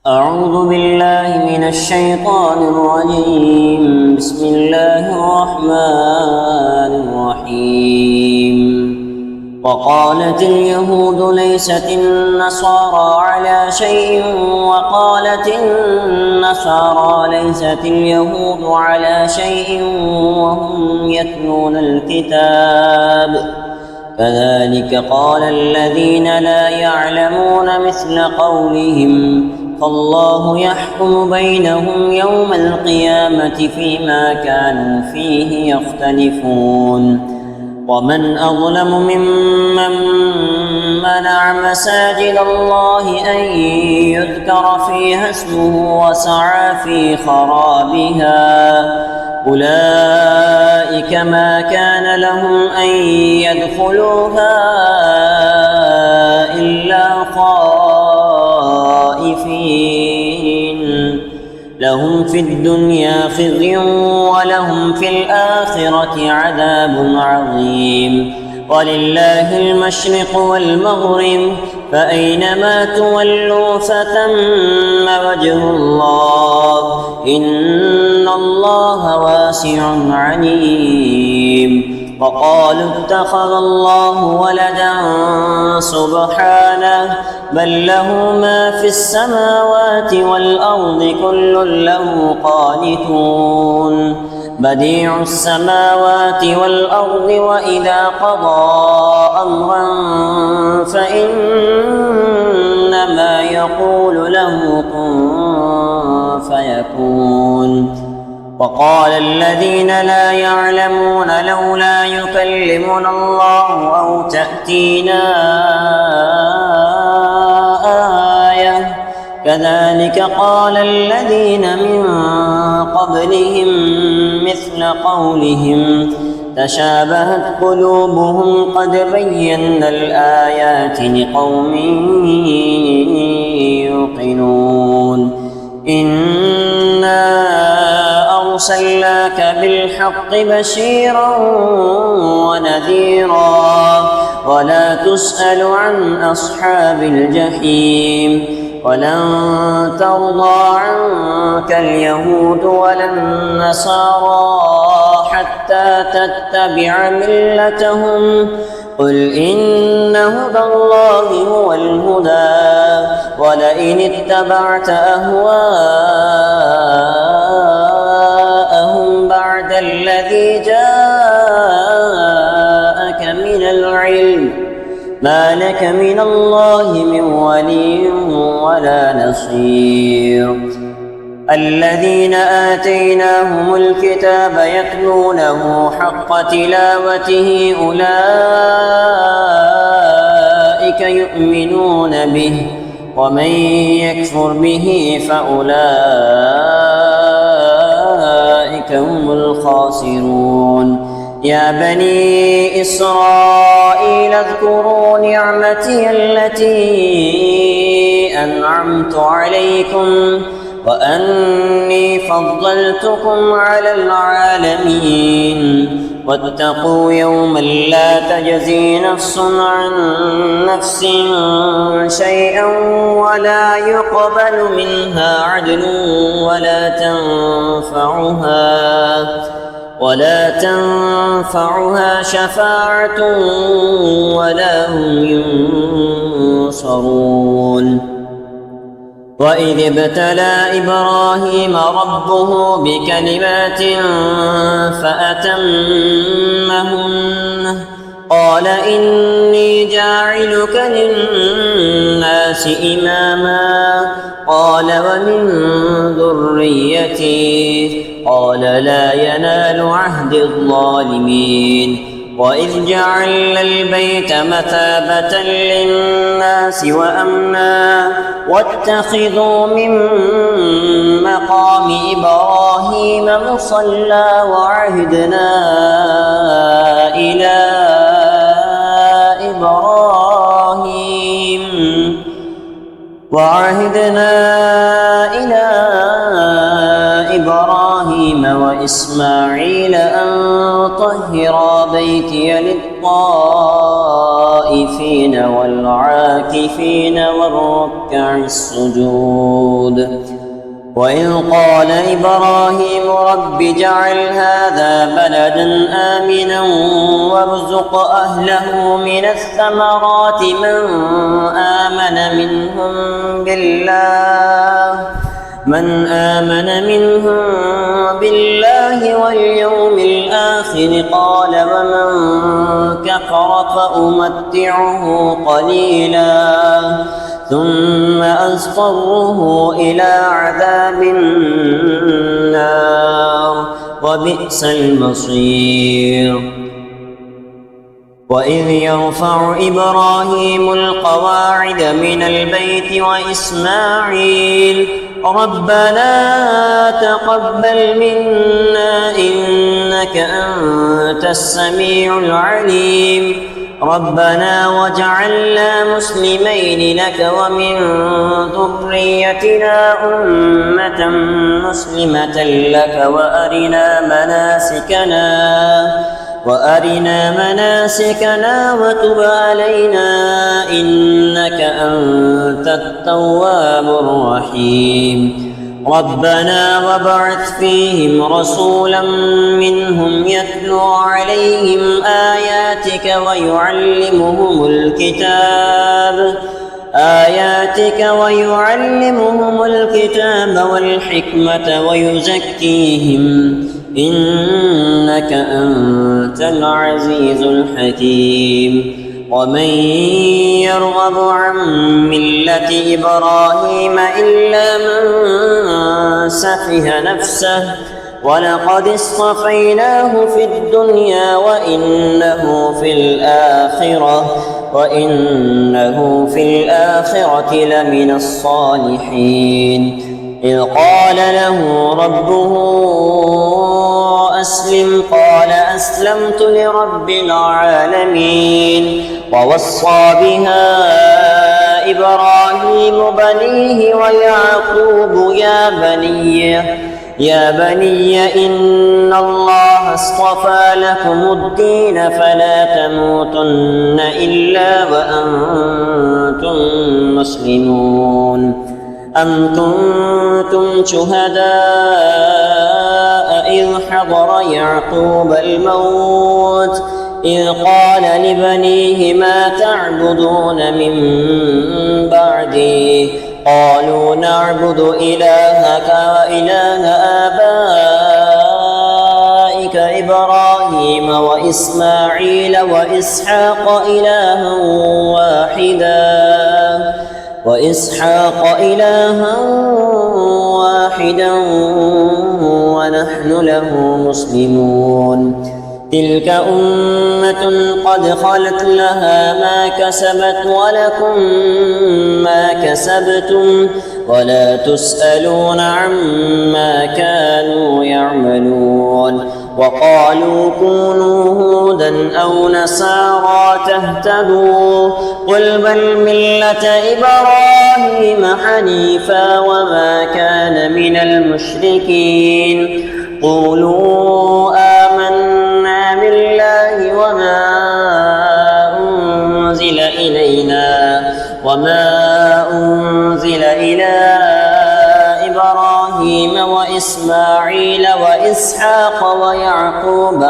أعوذ بالله من الشيطان الرجيم. بسم الله الرحمن الرحيم. وقالت اليهود ليست النصارى على شيء وقالت النصارى ليست اليهود على شيء وهم يتلون الكتاب كذلك قال الذين لا يعلمون مثل قولهم فالله يحكم بينهم يوم القيامة فيما كانوا فيه يختلفون. ومن أظلم ممن منع مساجد الله أن يذكر فيها اسمه وسعى في خرابها أولئك ما كان لهم أن يدخلوها إلا خائفين لهم في الدنيا خزي ولهم في الآخرة عذاب عظيم. ولله المشرق والمغرب فأينما تولوا فثم وجه الله إن الله واسع عليم. وقالوا اتخذ الله ولدا سبحانه بل له ما في السماوات والأرض كل له قانتون بديع السماوات والأرض وإذا قضى أمرا فإنما يقول له كن فيكون. وقال الذين لا يعلمون لولا يكلمنا الله أو تأتينا آية كذلك قال الذين من قبلهم مثل قولهم تشابهت قلوبهم قد بينا الآيات لقوم يوقنون. إنا أرسلناك بالحق بشيرا ونذيرا ولا تسأل عن أصحاب الجحيم. ولن ترضى عنك اليهود ولا النصارى حتى تتبع ملتهم قل إن هدى الله هو الهدى ولئن اتبعت أهواءهم بعد الذي جاءك من العلم ما لك من الله من ولي ولا نصير. الذين آتيناهم الكتاب يتلونه حق تلاوته أولئك يؤمنون به ومن يكفر به فأولئك هم الخاسرون. يا بني إسرائيل اذكروا نعمتي التي أنعمت عليكم وأني فضلتكم على العالمين. واتقوا يوما لا تجزي نفس عن نفس شيئا ولا يقبل منها عدل ولا تنفعها شفاعة ولا هم ينصرون. وإذ ابتلى إبراهيم ربه بكلمات فأتمهن قال إني جاعلك للناس إماما قال ومن ذريتي قال لا ينال عهد الظالمين. وإذ جعلنا البيت مثابة للناس وأمنا واتخذوا من مقام إبراهيم مصلى وعهدنا إلى إبراهيم وإسماعيل أن طهرا بيتي للطائفين الخائفين والعاكفين والركع السجود. وإذ قال إبراهيم رب اجعل هذا بلدا آمنا وارزق أهله من الثمرات من آمن منهم بالله واليوم الآخر قال ومن كفر فأمتعه قليلا ثم أضطره إلى عذاب النار وبئس المصير. وإذ يرفع إبراهيم القواعد من البيت وإسماعيل ربنا تقبل منا إنك أنت السميع العليم ربنا واجعلنا مسلمين لك ومن ذريتنا أمة مسلمة لك وأرنا مناسكنا وتب علينا إنك أنت التواب الرحيم ربنا وابعث فيهم رسولا منهم يتلو عليهم آياتك ويعلمهم الكتاب والحكمة ويزكيهم إنك أنت العزيز الحكيم. ومن يرغب عن ملة إبراهيم إلا من سفه نفسه ولقد اصطفيناه في الدنيا وإنه في الآخرة لمن الصالحين. إذ قال له ربه أسلم قال أسلمت لرب العالمين. ووصى بها إبراهيم بنيه ويعقوب يا بني إن الله اصطفى لكم الدين فلا تموتن إلا وأنتم مسلمون. أم كنتم شهداء إذ حضر يعقوب الموت إذ قال لبنيه ما تعبدون من بعدي قالوا نعبد إلهك وإله آبائك إبراهيم وإسماعيل وإسحاق إلها واحدا ونحن له مسلمون. تلك أمة قد خلت لها ما كسبت ولكم ما كسبتم ولا تسألون عما كانوا يعملون. وقالوا كونوا هودا أو نصارى تهتدوا قل بل ملة إبراهيم حنيفا وما كان من المشركين. قولوا آمنا بالله وما أنزل إلى إبراهيم وإسماعيل وإسحاق ويعقوب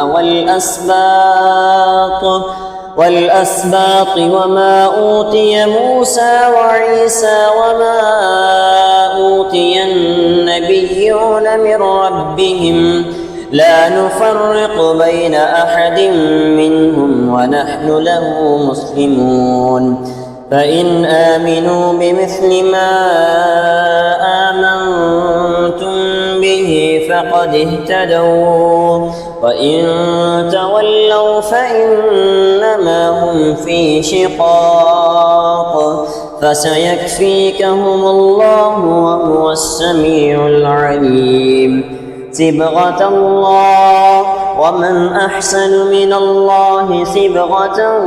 والأسباط وما أوتي موسى وعيسى وما أوتي النبيون من ربهم لا نفرق بين أحد منهم ونحن له مسلمون. فإن آمنوا بمثل ما آمنتم به فقد اهتدوا وإن تولوا فإنما هم في شقاق فسيكفيكهم الله وهو السميع العليم. صبغة الله ومن أحسن من الله صبغة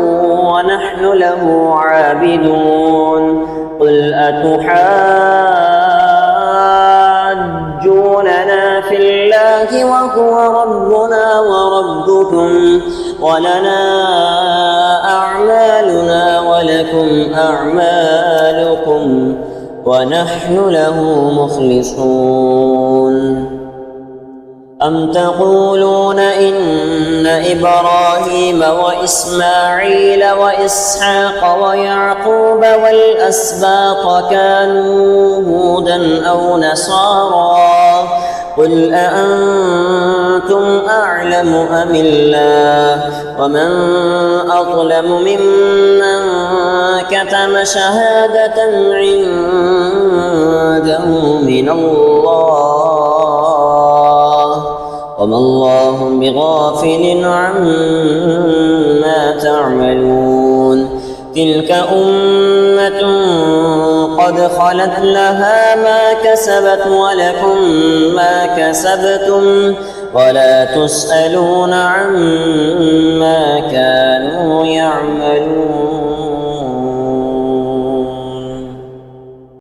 ونحن له عابدون. قل أتحاجوننا في الله الله وهو ربنا وربكم ولنا أعمالنا ولكم أعمالكم ونحن له مخلصون. أم تقولون إن إبراهيم وإسماعيل وإسحاق ويعقوب والأسباط كانوا هودا أو نصارى قل أأنتم أعلم أم الله ومن أظلم ممن كتم شهادة عنده من الله وما الله بغافل عما تعملون. تلك أمة قد خلت لها ما كسبت ولكم ما كسبتم ولا تسألون عما كانوا يعملون.